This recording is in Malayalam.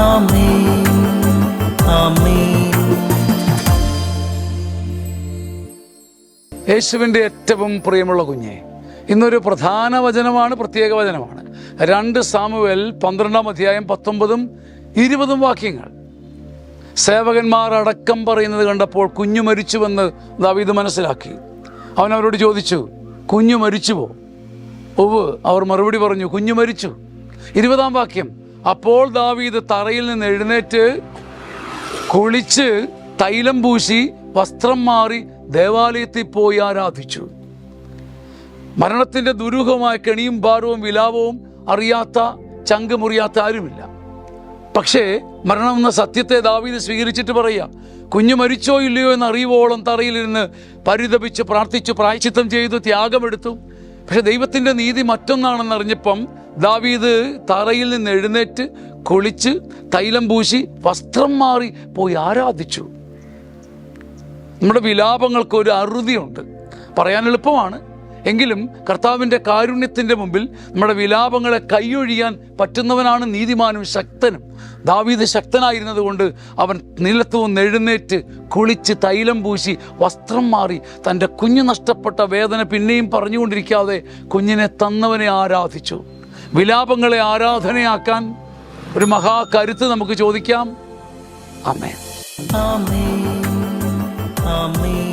ആമേൻ, ആമേൻ. യേശുവിൻ്റെ ഏറ്റവും പ്രിയമുള്ള കുഞ്ഞെ, ഇന്നൊരു പ്രധാന വചനമാണ്, പ്രത്യേക വചനമാണ്. 2 സാമുവേൽ 12-ാം അധ്യായം 19-20 വാക്യങ്ങൾ. സേവകന്മാർ അടക്കം പറയുന്നത് കണ്ടപ്പോൾ കുഞ്ഞു മരിച്ചുവെന്ന് ദാവീദ് മനസ്സിലാക്കി. അവൻ അവരോട് ചോദിച്ചു, കുഞ്ഞു മരിച്ചുവോ? ഉവ്വ്, അവർ മറുപടി പറഞ്ഞു, കുഞ്ഞു മരിച്ചു. 20-ാം വാക്യം, അപ്പോൾ ദാവീദ് തറയിൽ നിന്ന് എഴുന്നേറ്റ് കുളിച്ച് തൈലം പൂശി വസ്ത്രം മാറി ദേവാലയത്തിൽ പോയി ആരാധിച്ചു. മരണത്തിൻ്റെ ദുരൂഹമായ കെണിയും ഭാരവും വിലാപവും അറിയാത്ത, ചങ്ക് മുറിയാത്ത ആരുമില്ല. പക്ഷേ മരണം എന്ന സത്യത്തെ ദാവീദ് സ്വീകരിച്ചിട്ട് പറയുക, കുഞ്ഞു മരിച്ചോ ഇല്ലയോ എന്ന് അറിയുവോളം തറയിലിരുന്ന് പരിതപിച്ച് പ്രാർത്ഥിച്ചു, പ്രായശ്ചിത്തം ചെയ്തു, ത്യാഗമെടുത്തു. പക്ഷെ ദൈവത്തിൻ്റെ നീതി മറ്റൊന്നാണെന്നറിഞ്ഞപ്പം ദാവീദ് തറയിൽ നിന്ന് എഴുന്നേറ്റ് കുളിച്ച് തൈലം പൂശി വസ്ത്രം മാറി പോയി ആരാധിച്ചു. നമ്മുടെ വിലാപങ്ങൾക്ക് ഒരു അറുതിയുണ്ട്. പറയാൻ എളുപ്പമാണ്, എങ്കിലും കർത്താവിൻ്റെ കാരുണ്യത്തിൻ്റെ മുമ്പിൽ നമ്മുടെ വിലാപങ്ങളെ കൈയൊഴിയാൻ പറ്റുന്നവനാണ് നീതിമാനും ശക്തനും. ദാവീദ് ശക്തനായിരുന്നത് കൊണ്ട് അവൻ നിലത്തു നിന്ന് എഴുന്നേറ്റ് കുളിച്ച് തൈലം പൂശി വസ്ത്രം മാറി തൻ്റെ കുഞ്ഞ് നഷ്ടപ്പെട്ട വേദന പിന്നെയും പറഞ്ഞുകൊണ്ടിരിക്കാതെ കുഞ്ഞിനെ തന്നവനെ ആരാധിച്ചു. വിലാപങ്ങളെ ആരാധനയാക്കാൻ ഒരു മഹാകരുത്ത് നമുക്ക് ചോദിക്കാം. ആമേൻ, ആമേൻ, ആമേൻ.